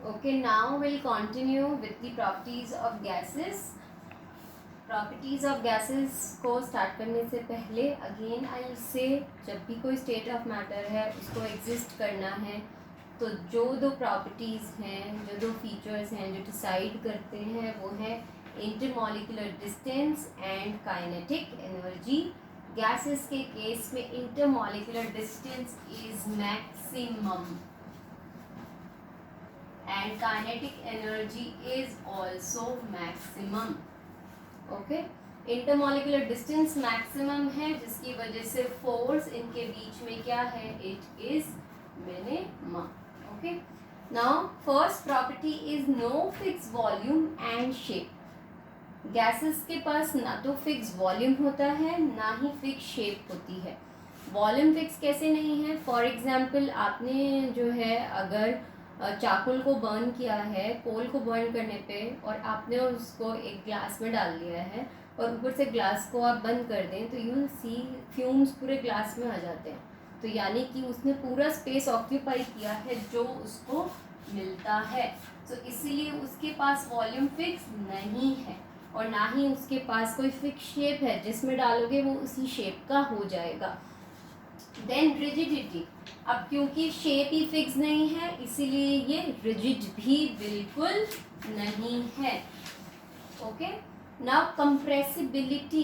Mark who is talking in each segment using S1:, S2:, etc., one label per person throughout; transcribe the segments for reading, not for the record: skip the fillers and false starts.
S1: Okay, now we'll continue with the properties of gases. Properties of gases को start करने से पहले again I से जब भी कोई स्टेट ऑफ मैटर है उसको एग्जिस्ट करना है तो जो दो प्रॉपर्टीज़ हैं, जो दो फीचर्स हैं जो डिसाइड करते हैं वो है intermolecular distance and kinetic energy. Gases के केस में intermolecular distance is maximum and kinetic energy is also maximum. Okay, intermolecular distance maximum है जिसकी वजह से फोर्स इनके बीच में क्या है, it is minimum. Okay, now first property is no fix volume and shape. Gases के पास ना तो फिक्स वॉल्यूम होता है ना ही फिक्स शेप होती है. वॉल्यूम फिक्स कैसे नहीं है, फॉर एग्जाम्पल आपने जो है अगर चाकुल को बर्न किया है कोल को बर्न करने पे और आपने उसको एक ग्लास में डाल दिया है और ऊपर से ग्लास को आप बंद कर दें तो यू विल सी फ्यूम्स पूरे ग्लास में आ जाते हैं. तो यानी कि उसने पूरा स्पेस ऑक्यूपाई किया है जो उसको मिलता है. तो इसीलिए उसके पास वॉल्यूम फिक्स नहीं है और ना ही उसके पास कोई फिक्स शेप है जिसमें डालोगे वो उसी शेप का हो जाएगा. Then rigidity. अब क्योंकि शेप ही फिक्स नहीं है इसीलिए ये रिजिड भी बिल्कुल नहीं है. Okay, now compressibility.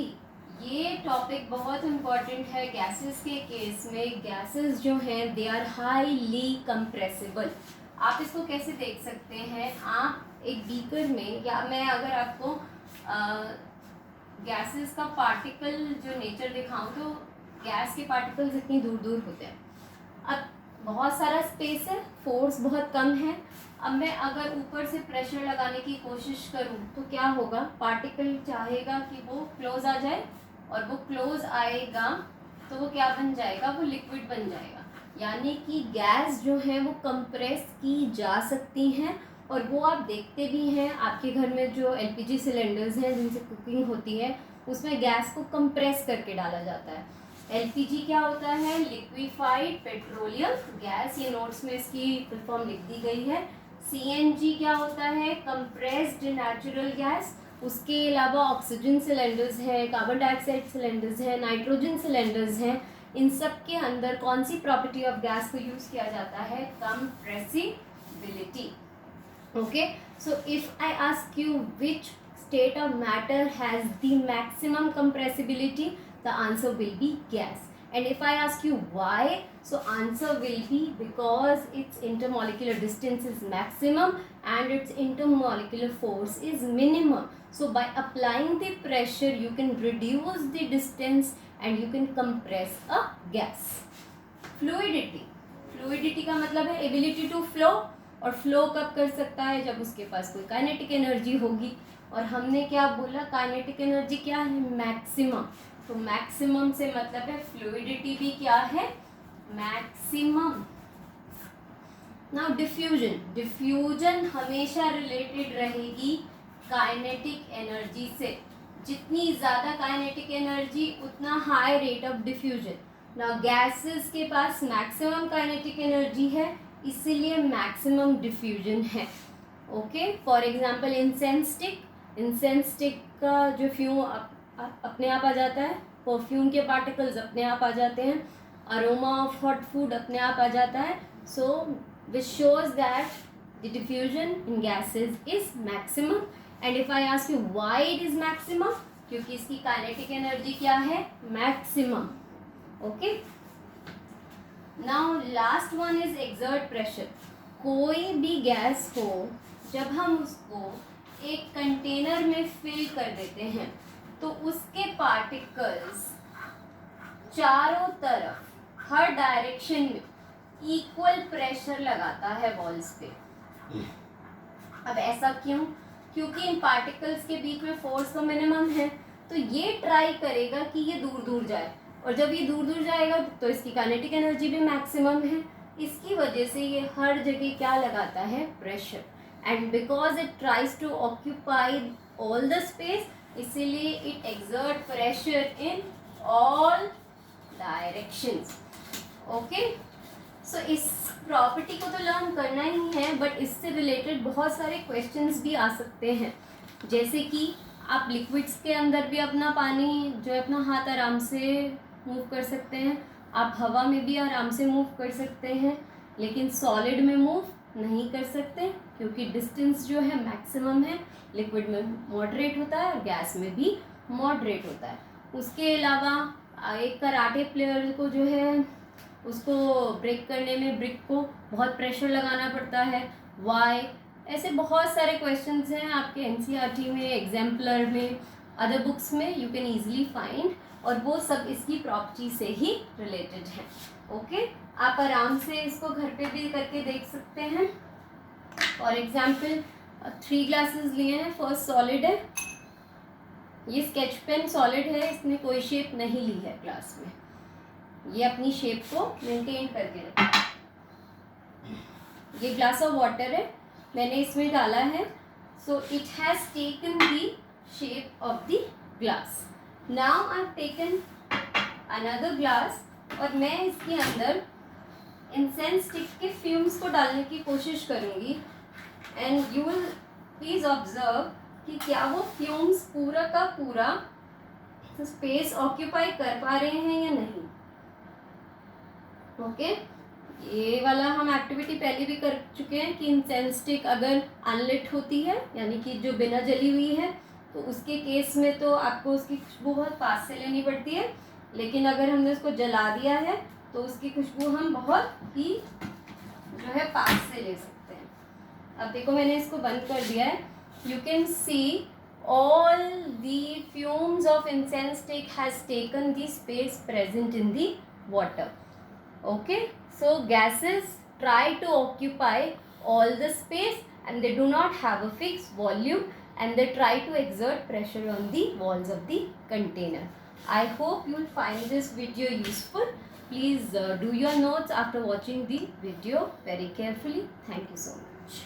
S1: ये टॉपिक बहुत इम्पॉर्टेंट है गैसेस के केस में. गैसेस जो हैं दे आर हाईली कंप्रेसिबल. आप इसको कैसे देख सकते हैं, आप एक बीकर में या मैं अगर आपको गैसेस का पार्टिकल जो नेचर दिखाऊं तो गैस के पार्टिकल्स इतनी दूर दूर होते हैं. अब बहुत सारा स्पेस है, फोर्स बहुत कम है. अब मैं अगर ऊपर से प्रेशर लगाने की कोशिश करूं तो क्या होगा, पार्टिकल चाहेगा कि वो क्लोज आ जाए और वो क्लोज आएगा तो वो क्या बन जाएगा, वो लिक्विड बन जाएगा. यानी कि गैस जो है वो कंप्रेस की जा सकती हैं और वो आप देखते भी हैं आपके घर में जो एलपीजी सिलेंडर्स हैं जिनसे कुकिंग होती है उसमें गैस को कंप्रेस करके डाला जाता है. एलपीजी क्या होता है, लिक्विफाइड पेट्रोलियम गैस. ये नोट्स में इसकी फुल फॉर्म लिख दी गई है. सीएनजी क्या होता है, कंप्रेस्ड नेचुरल गैस. उसके अलावा ऑक्सीजन सिलेंडर्स हैं, कार्बन डाइऑक्साइड सिलेंडर्स हैं, नाइट्रोजन सिलेंडर्स हैं. इन सब के अंदर कौन सी प्रॉपर्टी ऑफ गैस को यूज़ किया जाता है, compressibility. Okay, so if I ask you which state of matter has the maximum compressibility, the answer will be gas. And if I ask you why, so answer will be because its intermolecular distance is maximum and its intermolecular force is minimum. So by applying the pressure you can reduce the distance and you can compress a gas. Fluidity. Fluidity का मतलब है ability to flow. और flow कब कर सकता है, जब उसके पास कोई काइनेटिक एनर्जी होगी. और हमने क्या बोला, काइनेटिक एनर्जी क्या है, मैक्सिमम. तो मैक्सिमम से मतलब है फ्लूइडिटी भी क्या है, मैक्सिमम. Now diffusion. डिफ्यूजन हमेशा रिलेटेड रहेगी काइनेटिक एनर्जी से. जितनी ज़्यादा काइनेटिक एनर्जी उतना high rate of diffusion. Now gases के पास मैक्सिमम काइनेटिक एनर्जी है इसीलिए मैक्सिमम डिफ्यूजन है. Okay, for example incense stick. Incense stick का जो फ्यूम अपने आप आ जाता है, परफ्यूम के पार्टिकल्स अपने आप आ जाते हैं, अरोमा ऑफ हॉट फूड अपने आप आ जाता है. So which shows that the diffusion in gases is maximum. And if I ask you why it is maximum, क्योंकि इसकी काइनेटिक एनर्जी क्या है, maximum. Okay, now last one is exert pressure. कोई भी गैस हो जब हम उसको एक कंटेनर में फिल कर देते हैं तो उसके पार्टिकल्स चारों तरफ हर डायरेक्शन में इक्वल प्रेशर लगाता है वॉल्स पे. अब ऐसा क्यों, क्योंकि इन पार्टिकल्स के बीच में फोर्स तो मिनिमम है तो ये ट्राई करेगा कि ये दूर दूर जाए और जब ये दूर दूर जाएगा तो इसकी काइनेटिक एनर्जी भी मैक्सिमम है. इसकी वजह से ये हर जगह क्या लगाता है, pressure. And because it tries to occupy all the space इसीलिए it exert pressure in all directions. Okay, so इस प्रॉपर्टी को तो लर्न करना ही है, बट इससे रिलेटेड बहुत सारे क्वेश्चंस भी आ सकते हैं, जैसे कि आप लिक्विड्स के अंदर भी अपना पानी जो है अपना हाथ आराम से मूव कर सकते हैं, आप हवा में भी आराम से मूव कर सकते हैं, लेकिन सॉलिड में मूव नहीं कर सकते क्योंकि डिस्टेंस जो है मैक्सिमम है। लिक्विड में मॉडरेट होता है और गैस में भी मॉडरेट होता है। उसके अलावा एक कराटे प्लेयर को जो है उसको ब्रेक करने में ब्रिक को बहुत प्रेशर लगाना पड़ता है, वाई। ऐसे बहुत सारे क्वेश्चंस हैं आपके एनसीईआरटी में, एग्जाम्पलर में, अदर बुक्स में यू कैन ईजिली फाइंड, और वो सब इसकी प्रॉपर्टी से ही रिलेटेड है। ओके, आप आराम से इसको घर पे भी करके देख सकते हैं। फॉर एग्जाम्पल 3 ग्लासेस लिए हैं, फर्स्ट सॉलिड है, ये स्केच पेन सॉलिड है, इसने कोई शेप नहीं ली है ग्लास में, ये अपनी शेप को मेंटेन करके रखा। ये ग्लास ऑफ वाटर है, मैंने इसमें डाला है, so it has taken the shape of the glass. Now I have taken another glass, और मैं इसके अंदर इंसेंस स्टिक के फ्यूम्स को डालने की कोशिश करूँगी, and you will please observe कि क्या वो फ्यूम्स पूरा का पूरा स्पेस ऑक्यूपाई कर पा रहे हैं या नहीं। ओके, ये वाला हम एक्टिविटी पहले भी कर चुके हैं कि इंसेंस स्टिक अगर अनलिट होती है, यानी कि जो बिना जली हुई है, तो उसके केस में तो आपको उसकी खुशबू बहुत पास से लेनी पड़ती है, लेकिन अगर हमने उसको जला दिया है तो उसकी खुशबू हम बहुत ही जो है पास से ले सकते हैं। अब देखो मैंने इसको बंद कर दिया है, you can see all the fumes of incense stick has taken the space present in the water. Okay, so gases try to occupy all the space and they do not have a fixed volume, and they try to exert pressure on the walls of the container. I hope you will find this video useful. Please do your notes after watching the video very carefully. Thank you so much.